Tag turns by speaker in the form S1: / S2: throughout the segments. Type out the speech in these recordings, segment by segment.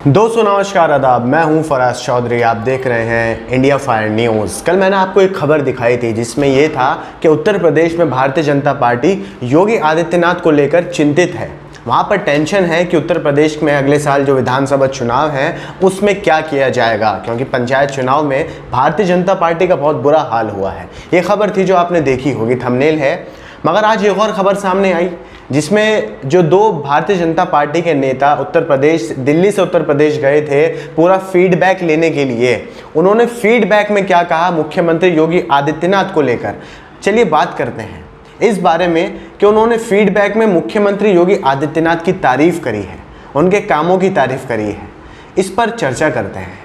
S1: दोस्तों नमस्कार आदाब, मैं हूं फराज चौधरी। आप देख रहे हैं इंडिया फायर न्यूज़। कल मैंने आपको एक खबर दिखाई थी जिसमें यह था कि उत्तर प्रदेश में भारतीय जनता पार्टी योगी आदित्यनाथ को लेकर चिंतित है। वहां पर टेंशन है कि उत्तर प्रदेश में अगले साल जो विधानसभा चुनाव है उसमें क्या किया जाएगा, क्योंकि पंचायत चुनाव में भारतीय जनता पार्टी का बहुत बुरा हाल हुआ है। ये खबर थी जो आपने देखी होगी, थंबनेल है। मगर आज एक और खबर सामने आई जिसमें जो दो भारतीय जनता पार्टी के नेता दिल्ली से उत्तर प्रदेश गए थे पूरा फीडबैक लेने के लिए। उन्होंने फीडबैक में क्या कहा मुख्यमंत्री योगी आदित्यनाथ को लेकर, चलिए बात करते हैं इस बारे में कि उन्होंने फीडबैक में मुख्यमंत्री योगी आदित्यनाथ की तारीफ करी है, उनके कामों की तारीफ करी है। इस पर चर्चा करते हैं,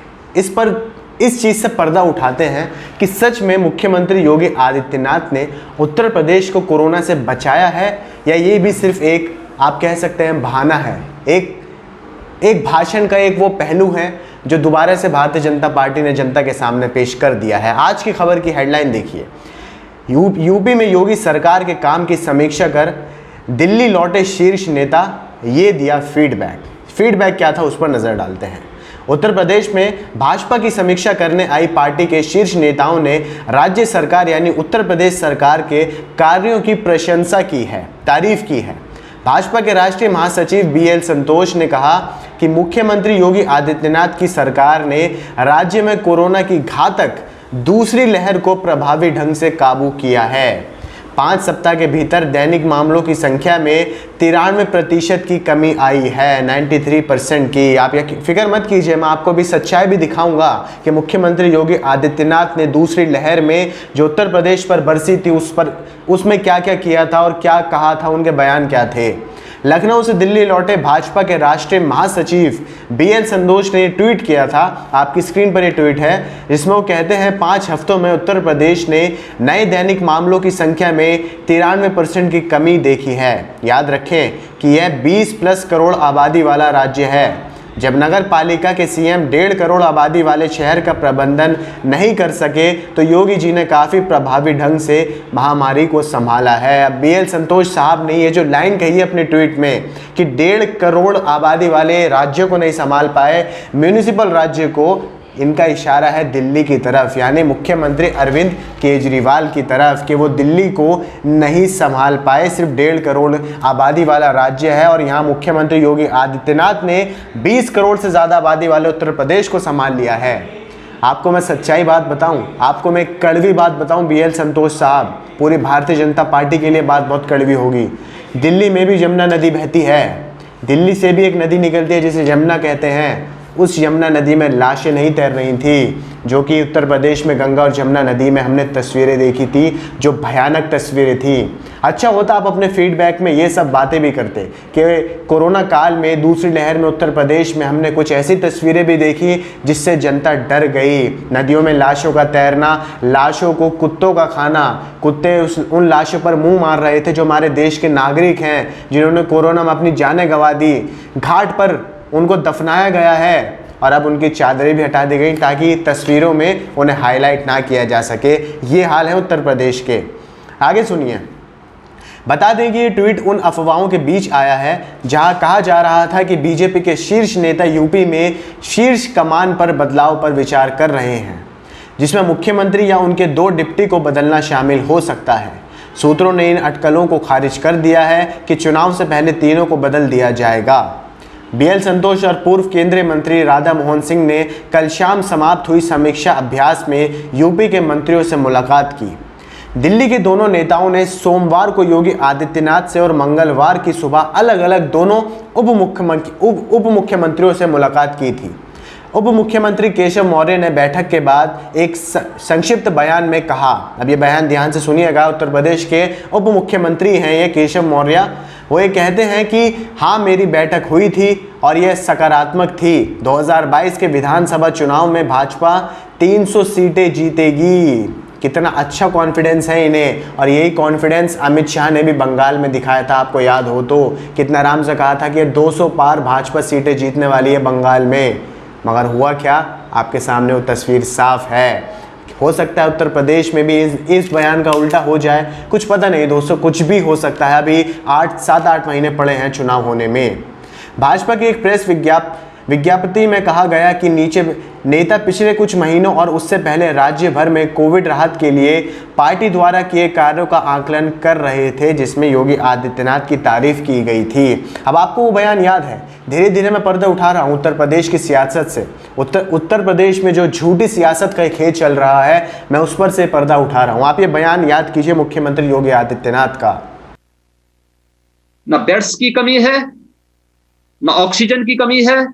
S1: इस चीज़ से पर्दा उठाते हैं कि सच में मुख्यमंत्री योगी आदित्यनाथ ने उत्तर प्रदेश को कोरोना से बचाया है या ये भी सिर्फ एक, आप कह सकते हैं, बहाना है, एक भाषण का एक वो पहलू है जो दोबारा से भारतीय जनता पार्टी ने जनता के सामने पेश कर दिया है। आज की खबर की हेडलाइन देखिए, यूपी में योगी सरकार के काम की समीक्षा कर दिल्ली लौटे शीर्ष नेता, ये दिया फीडबैक क्या था उस पर नज़र डालते हैं। उत्तर प्रदेश में भाजपा की समीक्षा करने आई पार्टी के शीर्ष नेताओं ने राज्य सरकार यानी उत्तर प्रदेश सरकार के कार्यों की प्रशंसा की है, तारीफ की है। भाजपा के राष्ट्रीय महासचिव BL संतोष ने कहा कि मुख्यमंत्री योगी आदित्यनाथ की सरकार ने राज्य में कोरोना की घातक दूसरी लहर को प्रभावी ढंग से काबू किया है। 5 सप्ताह के भीतर दैनिक मामलों की संख्या में 93% की कमी आई है, 93% की। आप यह फिक्र मत कीजिए, मैं आपको भी सच्चाई भी दिखाऊंगा कि मुख्यमंत्री योगी आदित्यनाथ ने दूसरी लहर में जो उत्तर प्रदेश पर बरसी थी उसमें क्या क्या किया था और क्या कहा था, उनके बयान क्या थे। लखनऊ से दिल्ली लौटे भाजपा के राष्ट्रीय महासचिव BL संतोष ने ट्वीट किया था, आपकी स्क्रीन पर ये ट्वीट है, जिसमें वो कहते हैं 5 हफ्तों में उत्तर प्रदेश ने नए दैनिक मामलों की संख्या में 93% की कमी देखी है। याद रखें कि यह 20+ करोड़ आबादी वाला राज्य है। जब नगर पालिका के CM 1.5 करोड़ आबादी वाले शहर का प्रबंधन नहीं कर सके तो योगी जी ने काफ़ी प्रभावी ढंग से महामारी को संभाला है। अब BL संतोष साहब ने ये जो लाइन कही है अपने ट्वीट में कि 1.5 करोड़ आबादी वाले राज्यों को नहीं संभाल पाए, म्यूनिसिपल राज्य को, इनका इशारा है दिल्ली की तरफ, यानी मुख्यमंत्री अरविंद केजरीवाल की तरफ, कि वो दिल्ली को नहीं संभाल पाए। सिर्फ 1.5 करोड़ आबादी वाला राज्य है और यहाँ मुख्यमंत्री योगी आदित्यनाथ ने 20 करोड़ से ज़्यादा आबादी वाले उत्तर प्रदेश को संभाल लिया है। आपको मैं सच्चाई बात बताऊं, आपको मैं एक कड़वी बात बताऊं BL संतोष साहब, पूरी भारतीय जनता पार्टी के लिए बात बहुत कड़वी होगी। दिल्ली में भी यमुना नदी बहती है, दिल्ली से भी एक नदी निकलती है जिसे यमुना कहते हैं। उस यमुना नदी में लाशें नहीं तैर रही थी, जो कि उत्तर प्रदेश में गंगा और यमुना नदी में हमने तस्वीरें देखी थी, जो भयानक तस्वीरें थी। अच्छा होता आप अपने फीडबैक में ये सब बातें भी करते कि कोरोना काल में दूसरी लहर में उत्तर प्रदेश में हमने कुछ ऐसी तस्वीरें भी देखी जिससे जनता डर गई। नदियों में लाशों का तैरना, लाशों को कुत्तों का खाना, कुत्ते उन लाशों पर मुँह मार रहे थे जो हमारे देश के नागरिक हैं जिन्होंने कोरोना में अपनी जानें गंवा दी। घाट पर उनको दफनाया गया है और अब उनकी चादरें भी हटा दी गई ताकि तस्वीरों में उन्हें हाईलाइट ना किया जा सके। ये हाल है उत्तर प्रदेश के। आगे सुनिए, बता दें कि ये ट्वीट उन अफवाहों के बीच आया है जहां कहा जा रहा था कि बीजेपी के शीर्ष नेता यूपी में शीर्ष कमान पर बदलाव पर विचार कर रहे हैं, जिसमें मुख्यमंत्री या उनके 2 डिप्टी को बदलना शामिल हो सकता है। सूत्रों ने इन अटकलों को खारिज कर दिया है कि चुनाव से पहले तीनों को बदल दिया जाएगा। BL संतोष और पूर्व केंद्रीय मंत्री राधा मोहन सिंह ने कल शाम समाप्त हुई समीक्षा अभ्यास में यूपी के मंत्रियों से मुलाकात की। दिल्ली के दोनों नेताओं ने सोमवार को योगी आदित्यनाथ से और मंगलवार की सुबह अलग अलग दोनों उप मुख्यमंत्रियों से मुलाकात की थी। उप मुख्यमंत्री केशव मौर्य ने बैठक के बाद एक संक्षिप्त बयान में कहा, अब ये बयान ध्यान से सुनिएगा, उत्तर प्रदेश के उप मुख्यमंत्री हैं ये केशव मौर्य। वो ये कहते हैं कि हाँ, मेरी बैठक हुई थी और यह सकारात्मक थी। 2022 के विधानसभा चुनाव में भाजपा 300 सीटें जीतेगी। कितना अच्छा कॉन्फिडेंस है इन्हें, और यही कॉन्फिडेंस अमित शाह ने भी बंगाल में दिखाया था, आपको याद हो तो। कितना आराम से कहा था कि 200 पार भाजपा सीटें जीतने वाली है बंगाल में, मगर हुआ क्या, आपके सामने वो तस्वीर साफ है। हो सकता है उत्तर प्रदेश में भी इस बयान का उल्टा हो जाए, कुछ पता नहीं दोस्तों, कुछ भी हो सकता है। अभी 7-8 महीने पड़े हैं चुनाव होने में। भाजपा की एक विज्ञप्ति में कहा गया कि नीचे नेता पिछले कुछ महीनों और उससे पहले राज्य भर में कोविड राहत के लिए पार्टी द्वारा किए कार्यों का आकलन कर रहे थे, जिसमें योगी आदित्यनाथ की तारीफ की गई थी। अब आपको वो बयान याद है? धीरे धीरे मैं पर्दा उठा रहा हूँ उत्तर प्रदेश की सियासत से। उत्तर प्रदेश में जो झूठी सियासत का खेल चल रहा है, मैं उस पर से पर्दा उठा रहा हूँ। आप ये बयान याद कीजिए मुख्यमंत्री योगी आदित्यनाथ का।
S2: न बेड्स की कमी है, न ऑक्सीजन की कमी है,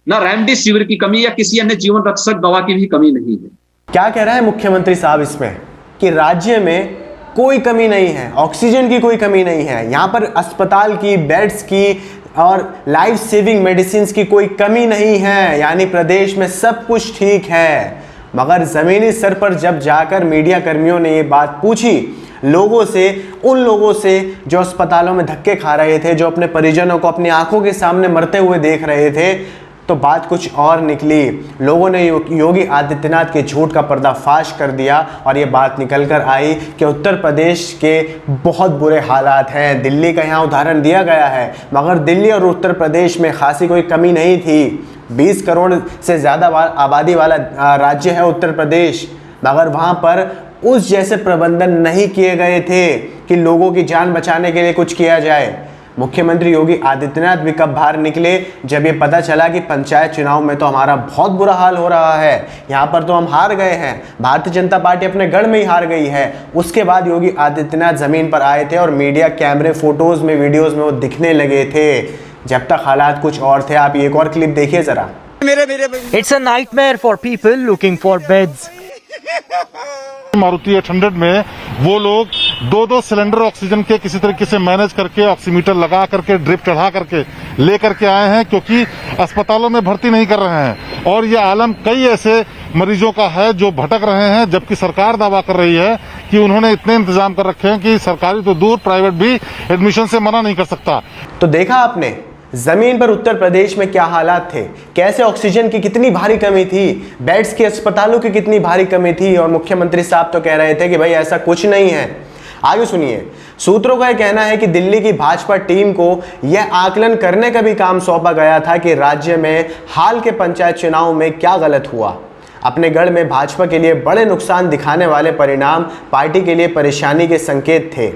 S2: न रेमडेसिविर की कमी या किसी अन्य जीवन रक्षक दवा की भी कमी नहीं है।
S1: क्या कह रहा है मुख्यमंत्री साहब इसमें कि राज्य में कोई कमी नहीं है, ऑक्सीजन की कोई कमी नहीं है, यहाँ पर अस्पताल की, बेड्स की और लाइफ सेविंग मेडिसिन की कोई कमी नहीं है, यानी प्रदेश में सब कुछ ठीक है। मगर ज़मीनी स्तर पर जब जाकर मीडिया कर्मियों ने ये बात पूछी लोगों से, उन लोगों से जो अस्पतालों में धक्के खा रहे थे, जो अपने परिजनों को अपनी आंखों के सामने मरते हुए देख रहे थे, तो बात कुछ और निकली। लोगों ने योगी आदित्यनाथ के झूठ का पर्दाफाश कर दिया और ये बात निकल कर आई कि उत्तर प्रदेश के बहुत बुरे हालात हैं। दिल्ली का यहाँ उदाहरण दिया गया है, मगर दिल्ली और उत्तर प्रदेश में खासी कोई कमी नहीं थी। 20 करोड़ से ज़्यादा आबादी वाला राज्य है उत्तर प्रदेश, मगर वहाँ पर उस जैसे प्रबंधन नहीं किए गए थे कि लोगों की जान बचाने के लिए कुछ किया जाए। मुख्यमंत्री योगी आदित्यनाथ भी कब बाहर निकले, जब ये पता चला कि पंचायत चुनाव में तो हमारा बहुत बुरा हाल हो रहा है, यहाँ पर तो हम हार गए हैं, भारतीय जनता पार्टी अपने गढ़ में ही हार गई है। उसके बाद योगी आदित्यनाथ ज़मीन पर आए थे और मीडिया कैमरे, फोटोज़ में, वीडियोज़ में वो दिखने लगे थे, जब तक हालात कुछ और थे। आप एक और क्लिप देखिए ज़रा।
S3: It's a nightmare for people looking for beds.
S4: Maruti 800 में वो लोग 2-2 सिलेंडर ऑक्सीजन के किसी तरीके से मैनेज करके, ऑक्सीमीटर लगा करके, ड्रिप चढ़ा करके ले करके आए हैं, क्योंकि अस्पतालों में भर्ती नहीं कर रहे हैं। और ये आलम कई ऐसे मरीजों का है जो भटक रहे हैं, जबकि सरकार दावा कर रही है कि उन्होंने इतने इंतजाम कर रखे हैं कि सरकारी तो दूर, प्राइवेट भी एडमिशन से मना नहीं कर सकता।
S1: तो देखा आपने जमीन पर उत्तर प्रदेश में क्या हालात थे, कैसे ऑक्सीजन की कितनी भारी कमी थी, बेड्स की, अस्पतालों की कितनी भारी कमी थी, और मुख्यमंत्री साहब तो कह रहे थे कि भाई ऐसा कुछ नहीं है। आगे सुनिए, सूत्रों का यह कहना है कि दिल्ली की भाजपा टीम को यह आकलन करने का भी काम सौंपा गया था कि राज्य में हाल के पंचायत चुनाव में क्या गलत हुआ। अपने गढ़ में भाजपा के लिए बड़े नुकसान दिखाने वाले परिणाम पार्टी के लिए परेशानी के संकेत थे,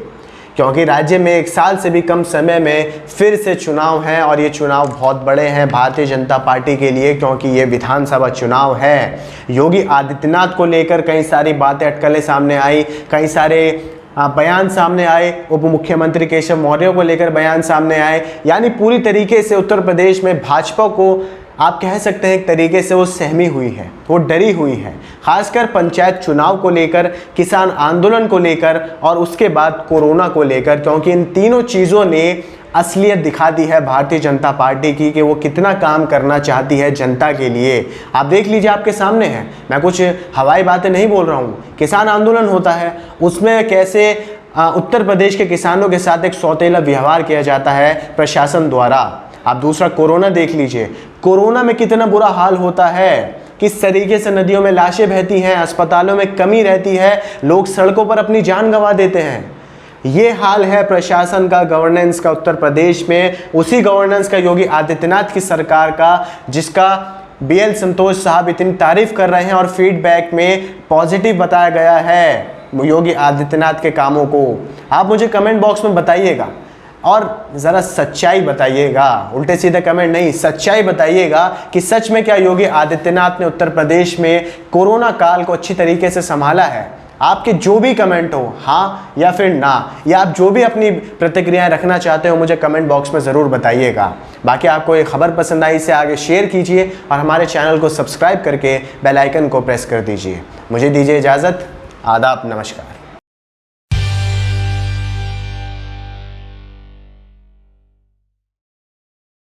S1: क्योंकि राज्य में 1 साल से भी कम समय में फिर से चुनाव हैं और ये चुनाव बहुत बड़े हैं भारतीय जनता पार्टी के लिए, क्योंकि ये विधानसभा चुनाव है। योगी आदित्यनाथ को लेकर कई सारी बातें, अटकलें सामने आई, कई सारे बयान सामने आए, उप मुख्यमंत्री केशव मौर्य को लेकर बयान सामने आए। यानी पूरी तरीके से उत्तर प्रदेश में भाजपा को आप कह सकते हैं एक तरीके से वो सहमी हुई है, वो डरी हुई है, खासकर पंचायत चुनाव को लेकर, किसान आंदोलन को लेकर और उसके बाद कोरोना को लेकर, क्योंकि इन तीनों चीज़ों ने असलियत दिखा दी है भारतीय जनता पार्टी की कि वो कितना काम करना चाहती है जनता के लिए। आप देख लीजिए, आपके सामने है, मैं कुछ हवाई बातें नहीं बोल रहा हूँ। किसान आंदोलन होता है, उसमें कैसे उत्तर प्रदेश के किसानों के साथ एक सौतेला व्यवहार किया जाता है प्रशासन द्वारा। आप दूसरा कोरोना देख लीजिए, कोरोना में कितना बुरा हाल होता है, किस तरीके से नदियों में लाशें बहती हैं, अस्पतालों में कमी रहती है, लोग सड़कों पर अपनी जान गंवा देते हैं। ये हाल है प्रशासन का, गवर्नेंस का उत्तर प्रदेश में। उसी गवर्नेंस का योगी आदित्यनाथ की सरकार का, जिसका BL संतोष साहब इतनी तारीफ कर रहे हैं और फीडबैक में पॉजिटिव बताया गया है योगी आदित्यनाथ के कामों को। आप मुझे कमेंट बॉक्स में बताइएगा और ज़रा सच्चाई बताइएगा, उल्टे सीधे कमेंट नहीं, सच्चाई बताइएगा कि सच में क्या योगी आदित्यनाथ ने उत्तर प्रदेश में कोरोना काल को अच्छी तरीके से संभाला है। आपके जो भी कमेंट हो, हाँ या फिर ना, या आप जो भी अपनी प्रतिक्रियाएं रखना चाहते हो, मुझे कमेंट बॉक्स में ज़रूर बताइएगा। बाकी आपको ये खबर पसंद आई, इसे आगे शेयर कीजिए और हमारे चैनल को सब्सक्राइब करके बेल आइकन को प्रेस कर दीजिए। मुझे दीजिए इजाज़त, आदाब, नमस्कार।